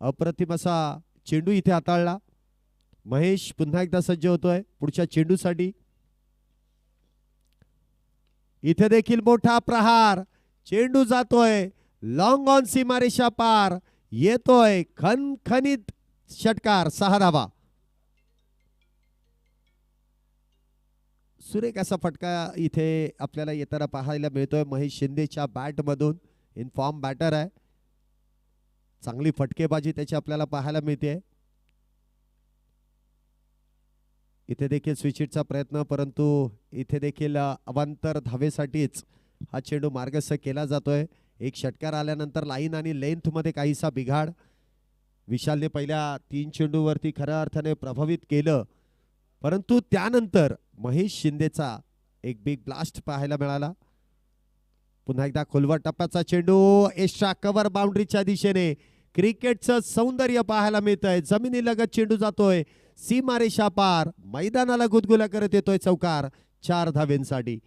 अप्रतिम असा चेंडू इथे हाताळला. महेश पुन्हा एकदा सज्ज होतोय पुढच्या चेंडूसाठी. इथे देखील मोठा प्रहार. चेंडू जातोय लॉंग ऑन सीमारेषा पार. येतोय खणखणीत षटकार. 6 धावा. सुरेख असा फटका इथे आपल्याला येताना पाहायला मिळतोय. महेश शिंदेच्या बॅट मधून. इन फॉर्म बॅटर आहे. चांगली फटकेबाजी त्याची आपल्याला पाहायला मिळते. इथे देखील स्विचिटचा प्रयत्न परंतु इथे देखील अवांतर धावेसाठीच हा चेंडू मार्गस्थ केला जातोय. एक षटकार आल्यानंतर लाईन आणि लेंथ मध्ये काहीसा बिघाड विशालने पहिल्या 3 चेंडूवरती खऱ्या अर्थाने प्रभावित केलं परंतु त्यानंतर महेश शिंदेचा एक बिग ब्लास्ट पाहायला मिळाला. पुन्हा एकदा खोलवर टप्प्याचा चेंडू. एक्स्ट्रा कव्हर बाउंड्रीच्या दिशेने. क्रिकेटचं सौंदर्य पाहायला मिळतंय. जमिनीलगत चेंडू जातोय सीमारेषा पार. मैदानाला गुदगुल्या करत येतोय चौकार. 4 धावेंसाठी.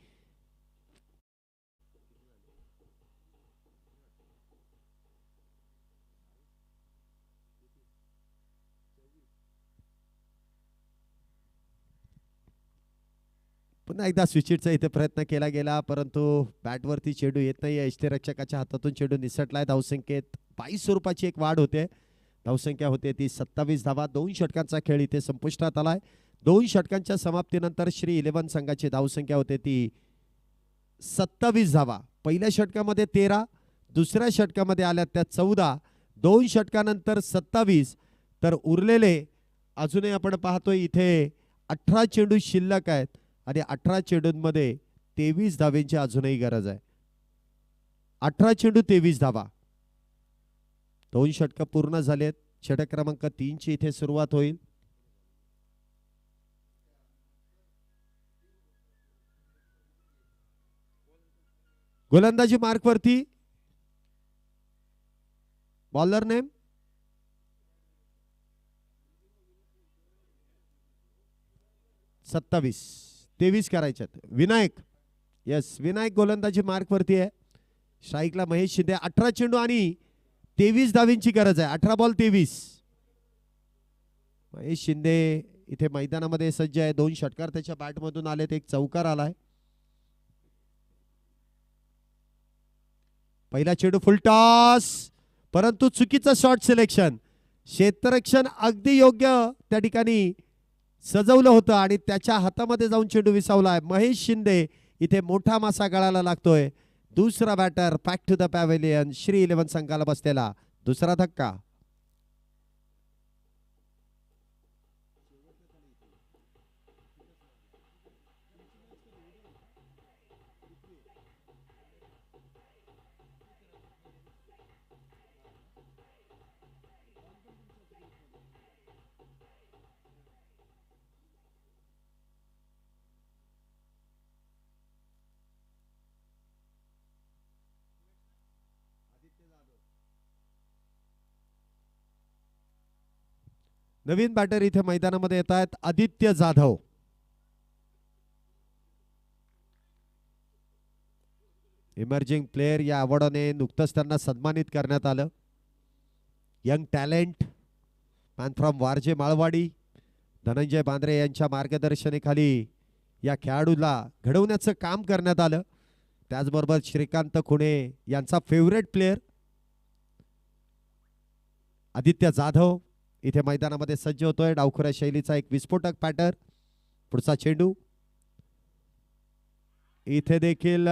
पुन्हा एकदा स्विचिटचा इथे प्रयत्न केला गेला परंतु बॅटवरती चेंडू येत नाही. यष्टीरक्षकाच्या हातातून चेंडू निसटलाय. धावसंख्येत 22 स्वरूपाची एक वाढ होते. धावसंख्या होते ती 27 धावा. 2 षटकांचा खेळ इथे संपुष्टात आलाय. 2 षटकांच्या समाप्तीनंतर श्री 11 संघाची धावसंख्या होते ती 27 धावा. पहिल्या षटकामध्ये 13, दुसऱ्या षटकामध्ये आल्या त्या 14, 2 षटकानंतर 27 तर उरलेले अजूनही आपण पाहतोय इथे 18 चेंडू शिल्लक आहेत आणि 18 चेंडूंमध्ये 23 धावेंची अजूनही गरज आहे. 18 चेंडू 23 धावा. 2 षटक पूर्ण झालेत. षटक क्रमांक 3 ची इथे सुरुवात होईल. गोलंदाजी मार्क वरती. बॉलर नेम सत्तावीस. 23 करायच्यात. विनायक. यस विनायक गोलंदाजी मार्क वरती आहे. स्ट्राईकला महेश शिंदे. 18 चेंडू आणि 23 धावेंची गरज आहे. 18 बॉल 23. महेश शिंदे इथे मैदानामध्ये सज्ज आहे. 2 षटकार त्याच्या बॅटमधून आलेत. एक चौकार आलाय. पहिला चेंडू फुल टॉस परंतु चुकीचं शॉट सिलेक्शन. क्षेत्ररक्षण अगदी योग्य त्या ठिकाणी सजवलं होतं आणि त्याच्या हातामध्ये जाऊन चेंडू विसावलाय. महेश शिंदे इथे मोठा मासा गळाला लागतोय. दुसरा batter back to the pavilion. Shri 11 संघाला बसलेला दुसरा धक्का. नवीन बॅटर इथे मैदानामध्ये येत आहेत आदित्य जाधव. इमर्जिंग प्लेयर या अवॉर्डाने नुकतंच त्यांना सन्मानित करण्यात आलं. Young talent man from Warje Malwadi. Dhananjay Bandre यांच्या मार्गदर्शनाखाली या खेळाडूला घडवण्याचं काम करण्यात आलं. त्याचबरोबर श्रीकांत खुणे यांचा फेवरेट प्लेयर आदित्य जाधव इथे मैदानामध्ये सज्ज होतोय. डावखुऱ्या शैलीचा एक विस्फोटक पॅटर्न. पुढचा चेंडू इथे देखील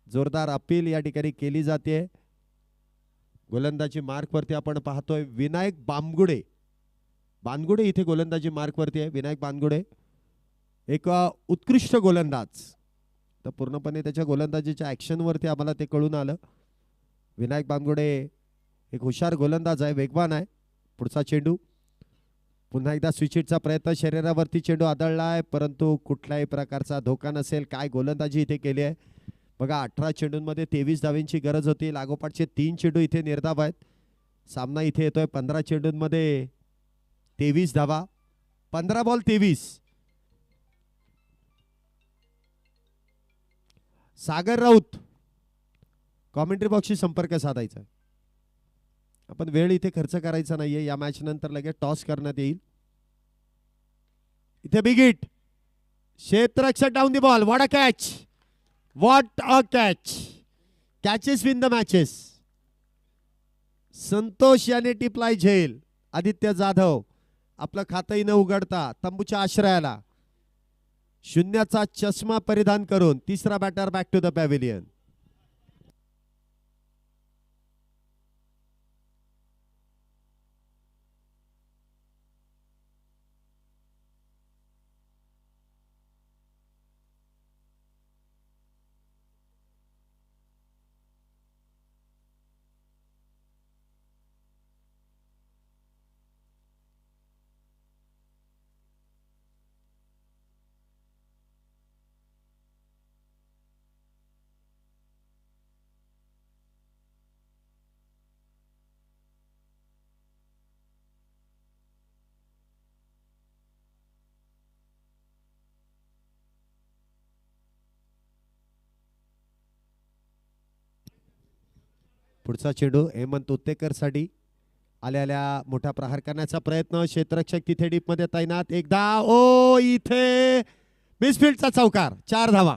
जोरदार अपील या ठिकाणी केली जाते. गोलंदाजी मार्कवरती आपण पाहतोय विनायक बामगुडे. बानगुडे इथे गोलंदाजी मार्कवरती आहे. विनायक बानगुडे एक उत्कृष्ट गोलंदाज. तर पूर्णपणे त्याच्या गोलंदाजीच्या ॲक्शनवरती आम्हाला ते कळून आलं. विनायक बानगुडे एक हुशार गोलंदाज आहे, वेगवान आहे. पुढचा चेंडू पुन्हा एकदा स्विचिटचा प्रयत्न. शरीरावरती चेंडू आदळला आहे परंतु कुठल्याही प्रकारचा धोका नसेल. काय गोलंदाजी इथे केली आहे बघा. 18 चेंडूंमध्ये 23 धावांची गरज होती. लागोपाठचे 3 चेंडू इथे निर्धाव आहेत. सामना इथे येतोय 15 चेंडूंमध्ये 23 धावा. 15 बॉल 23. सागर राऊत कॉमेंट्री बॉक्सशी संपर्क साधायचा. आपण वेळ इथे खर्च करायचा नाहीये. या मॅच नंतर लगेच टॉस करण्यात येईल. इथे बिग हिट. क्षेत्ररक्षक down the ball. What a catch. What a catch. Catches win the matches. Santosh याने टिपलाय झेल. आदित्य जाधव आपलं खातही न उघडता तंबूच्या आश्रयाला शून्याचा चष्मा परिधान करून तिसरा batter back to the pavilion. पुढचा चेंडू हेमंत उत्तेकर साठी. आल्या मोठा प्रहार करण्याचा प्रयत्न. क्षेत्ररक्षक तिथे डीप मध्ये तैनात. एकदा ओ इथे मिसफिल्डचा चौकार. 4 धावा.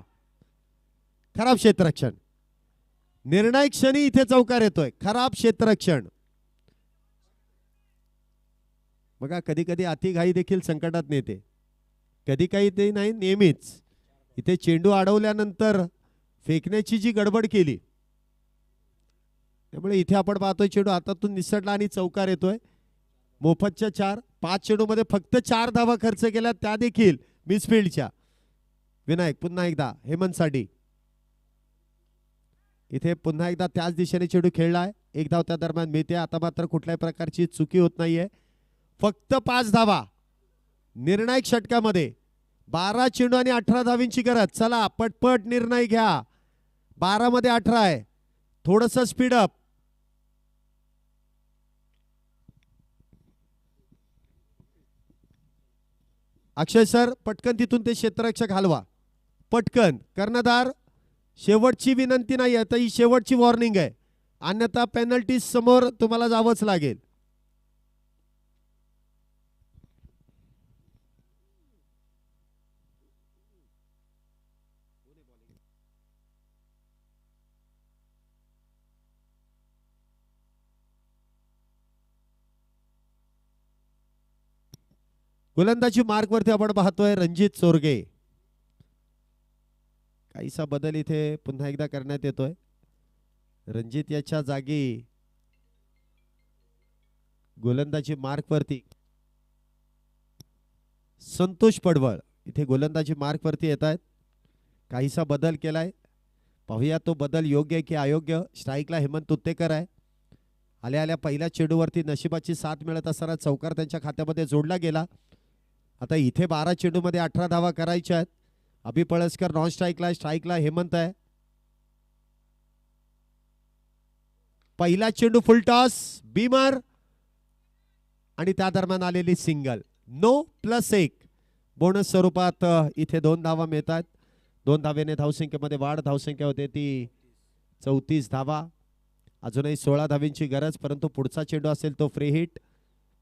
खराब क्षेत्ररक्षण. निर्णायक क्षणी इथे चौकार येतोय. खराब क्षेत्ररक्षण. बघा कधी कधी अतिघाई देखील संकटात नेते. कधी काही ते नाही नेहमीच. इथे चेंडू अडवल्यानंतर फेकण्याची जी गडबड केली त्यामुळे इथे आपण पाहतोय चेंडू हातातून निसटला आणि चौकार येतोय. मोफतच्या 4. 5 चेंडूमध्ये फक्त 4 धावा खर्च केल्या त्या देखील मिसफिल्डच्या. विनायक पुन्हा एकदा हेमंतसाठी. इथे पुन्हा एकदा त्याच दिशेने चेंडू खेळलाय. 1 धाव त्या दरम्यान मिळते. आता मात्र कुठल्याही प्रकारची चुकी होत नाहीये. फक्त 5 धावा निर्णायक षटकामध्ये. 12 चेंडू आणि 18 धावींची गरज. चला पटपट निर्णय घ्या. 12 मध्ये 18 आहे. थोडस स्पीडअप. अक्षय सर पटकन तिथून ते क्षेत्ररक्षक हलवा. पटकन. कर्णधार शेवटची विनंती नाही आहे तर ही शेवटची वॉर्निंग आहे. अन्यथा पेनल्टी समोर तुम्हाला जावंच लागेल. गोलंदाजी मार्कवरती आपण पाहतोय रणजित चोरगे. काहीसा बदल इथे पुन्हा एकदा करण्यात येतोय. रणजित याच्या जागी गोलंदाजी मार्कवरती संतोष पडवळ इथे गोलंदाजी मार्कवरती येत आहेत. काहीसा बदल केलाय. पाहूया तो बदल योग्य की अयोग्य. स्ट्राईकला हेमंत उत्तेकर आहे. आल्या पहिल्या चेंडूवरती नशिबाची साथ मिळत असताना चौकार त्यांच्या खात्यामध्ये जोडला गेला. आता इथे 12 चेंडूमध्ये 18 धावा करायच्या आहेत. अभि पळसकर नॉन स्ट्राईकला. स्ट्राईकला हेमंत आहे. पहिला चेंडू फुल टॉस. बीमर आणि त्या दरम्यान आलेली सिंगल. 9+1 बोनस स्वरूपात इथे 2 धावा मिळतात. 2 धावेने धावसंख्येमध्ये वाढ. धावसंख्या होते ती 34 धावा. अजूनही 16 धावींची गरज, परंतु पुढचा चेंडू असेल तो फ्री हिट.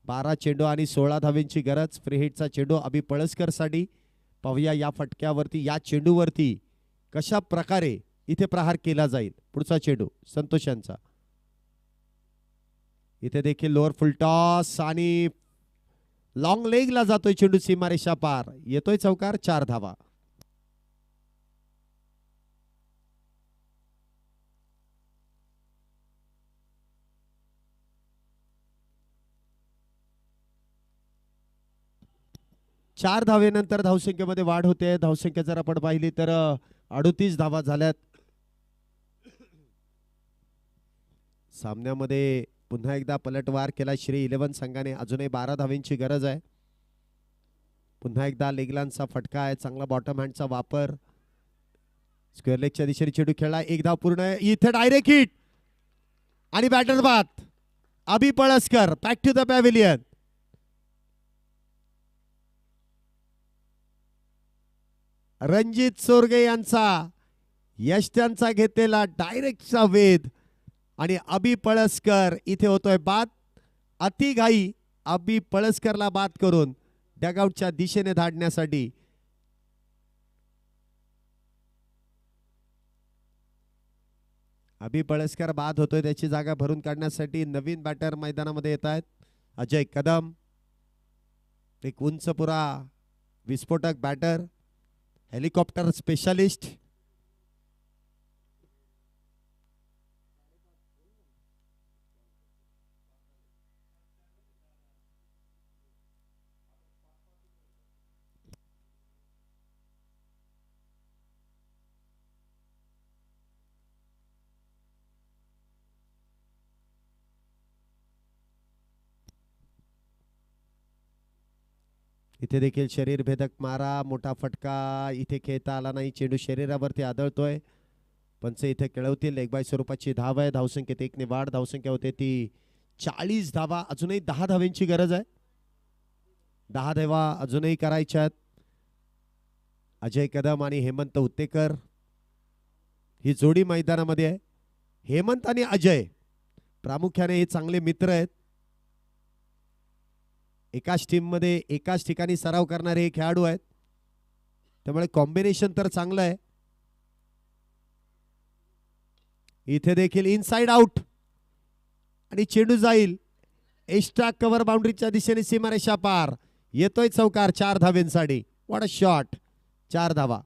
12 चेंडू आणि 16 धावींची गरज. फ्री हिटचा चेंडू अभि पळसकर साठी. पाहूया या फटक्यावरती, या चेंडूवरती कशा प्रकारे इथे प्रहार केला जाईल. पुढचा चेंडू संतोष यांचा. इथे देखील लोअर फुल टॉस आणि लॉंग लेगला जातोय चेंडू, सीमारेषा पार. येतोय चौकार. 4 धावा. चार धावेनंतर धावसंख्येमध्ये वाढ होते. धावसंख्या जर आपण पाहिली तर 38 धावा झाल्यात. सामन्यामध्ये पुन्हा एकदा पलटवार केला श्री 11 संघाने. अजूनही 12 धावेंची गरज आहे. पुन्हा एकदा लेगलांचा फटका आहे. चांगला बॉटम हँडचा वापर. स्क्वेअर लेगच्या दिशेने चेंडू खेळला. एक धाव पूर्ण. इथे डायरेक्ट हिट आणि बॅटर बाद. Abhi Palaskar back to the pavilion. Ranjit Chorge यांचा यष्ट्यांचा घेतलेला डायरेक्टचा वेध आणि अभि पळसकर इथे होतोय बाद. अतिघाई अभि पळसकरला बाद करून डगआउटच्या दिशेने धाडण्यासाठी अभि पळसकर बाद होतोय. त्याची जागा भरून काढण्यासाठी नवीन बॅटर मैदानामध्ये येत आहेत. अजय कदम, एक उंच पुरा विस्फोटक बॅटर, हेलिकॉप्टर स्पेशलिस्ट. इथे देखील शरीर भेदक मारा. मोठा फटका इथे खेळता आला नाही. चेंडू शरीरावरती आदळतोय. पंच इथे खेळवतील. एक बाय स्वरूपाची धाव आहे. धावसंख्येत 1 ने वाढ. धावसंख्या होते ती 40 धावा. अजूनही 10 धावेंची गरज आहे. 10 धावा अजूनही करायच्यात. अजय कदम आणि हेमंत उत्तेकर ही जोडी मैदानामध्ये आहे. हेमंत आणि अजय प्रामुख्याने हे चांगले मित्र आहेत. एकाच टीम मध्ये एकाच ठिकाणी सराव करणारे हे खेळाडू आहेत. त्यामुळे कॉम्बिनेशन तर चांगलं आहे. इथे देखील इनसाइड आउट आणि चेंडू जाईल एक्स्ट्रा कव्हर बाउंड्रीच्या दिशेने सीमारेषा पार. येतोय चौकार 4 धावेंसाठी. What a shot. 4 धावा.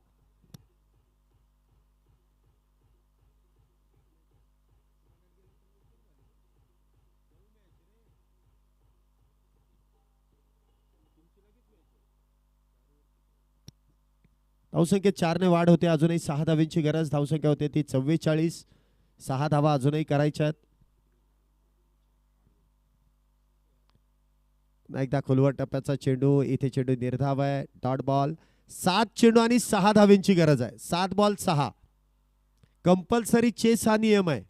धावसंख्येत 4 ने वाढ होते. अजूनही 6 धावेंची गरज. धावसंख्या होते ती 44. 6 धावा अजूनही करायच्यात. एकदा खोलवर टप्प्याचा चेंडू. इथे चेंडू निर्धाव आहे. Dot ball. 7 चेंडू आणि 6 धावेंची गरज आहे. 7 बॉल 6 कंपल्सरी चेस हा नियम आहे.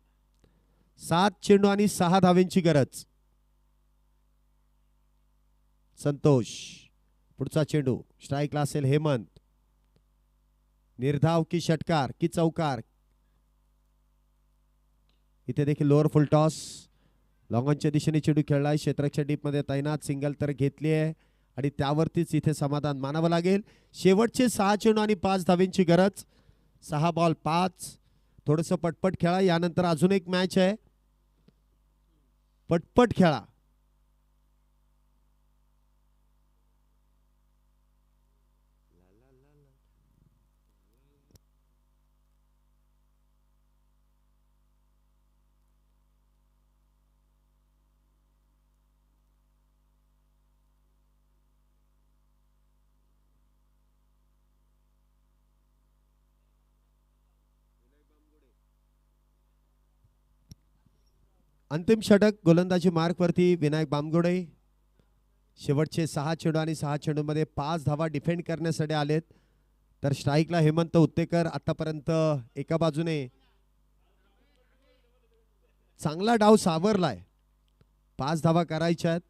7 चेंडू आणि 6 धावेंची गरज. संतोष. पुढचा चेंडू स्ट्राईकला असेल हेमंत. निर्धाव की षटकार की चौकार. इथे देखील लोअर फुल टॉस. लॉंगॉनच्या दिशेने चेंडू खेळलाय. क्षेत्ररक्षक डीप मध्ये तैनात. सिंगल तर घेतली आहे आणि त्यावरतीच इथे समाधान मानावं लागेल. शेवटचे 6 चेंडू आणि 5 धावेंची गरज. 6 बॉल 5. थोडंसं पटपट खेळा. यानंतर अजून एक मॅच आहे. पटपट खेळा. अंतिम षटक गोलंदाजी मार्क वरती विनायक बामगोडे. शेवटचे 6 चेंडू आणि 6 चेंडूमध्ये 5 धावा डिफेंड करण्यासाठी आलेत. तर स्ट्राईकला हेमंत उत्तेकर. आतापर्यंत एका बाजूने चांगला डाव सावरलाय. 5 धावा करायच्यात.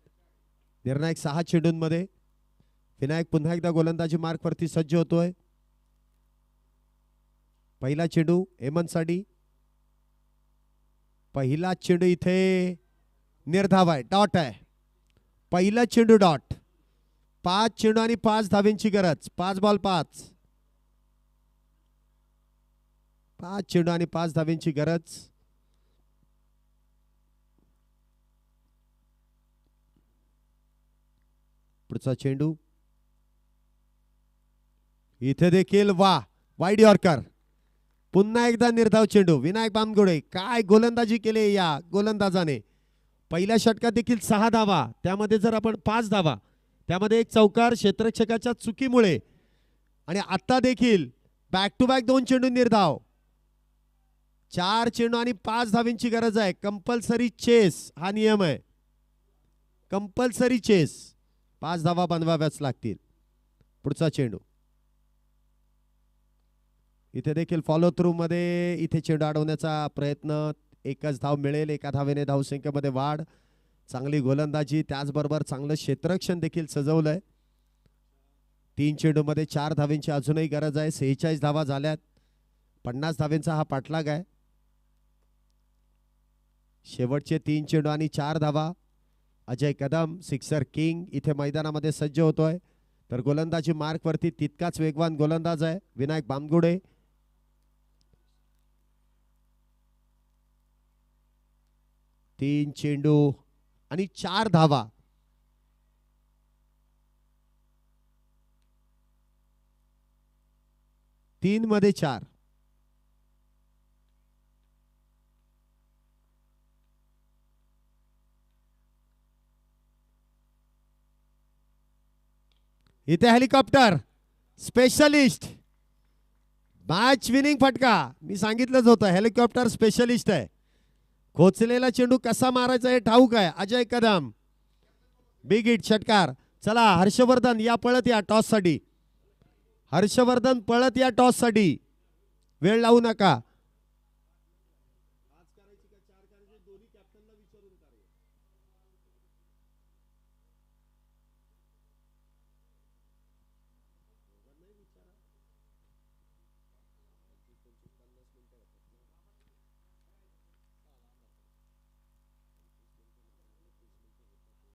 निर्णायक 6 चेंडूंमध्ये विनायक पुन्हा एकदा गोलंदाजी मार्कवरती सज्ज होतोय. पहिला चेंडू हेमंतसाठी. पहिला चेंडू इथे निर्धाव आहे, डॉट आहे. पहिला चेंडू डॉट. 5 चेंडू आणि 5 धावेंची गरज. 5 बॉल 5. 5 चेंडू आणि 5 धावेंची गरज. पुढचा चेंडू इथे देखील वाईड यॉर्कर. पुन्हा एकदा निर्धाव चेंडू. विनायक बामगुडे काय गोलंदाजी केली या गोलंदाजाने. पहिल्या षटकात देखील 6 धावा, त्यामध्ये जर आपण 5 धावा, त्यामध्ये एक चौकार क्षेत्ररक्षकाच्या चुकीमुळे, आणि आता देखील बॅक टू बॅक 2 चेंडू निर्धाव. 4 चेंडू आणि 5 धावेंची गरज आहे. कंपल्सरी चेस हा नियम आहे. Compulsory chess. 5 धावा बनवाव्याच लागतील. पुढचा चेंडू इथे देखील फॉलो थ्रू मध्ये इथे चेंडू अडवण्याचा प्रयत्न. एकच धाव मिळेल. एका धावेने धावसंख्येमध्ये वाढ. चांगली गोलंदाजी, त्याचबरोबर चांगलं क्षेत्ररक्षण देखील सजवलंय. 3 चेंडूमध्ये 4 धावेंची अजूनही गरज आहे. 46 धावा झाल्यात. 50 धावेंचा हा पाठलाग आहे. शेवटचे 3 चेंडू आणि 4 धावा. अजय कदम सिक्सर किंग इथे मैदानामध्ये सज्ज होतोय. तर गोलंदाजी मार्कवरती तितकाच वेगवान गोलंदाज आहे विनायक बामगुडे. तीन चेंडू आणि 4 धावा. तीन मध्ये 4. इथे हेलिकॉप्टर स्पेशलिस्ट. मॅच विनिंग फटका. मी सांगितलंच होतं हेलिकॉप्टर स्पेशलिस्ट आहे. खोचलेला चेंडू कसा मारायचा हे ठाऊक आहे. अजय कदम बिग हिट षटकार. चला हर्षवर्धन या पळत या टॉस साठी. हर्षवर्धन पळत या टॉस साठी. वेळ लावू नका.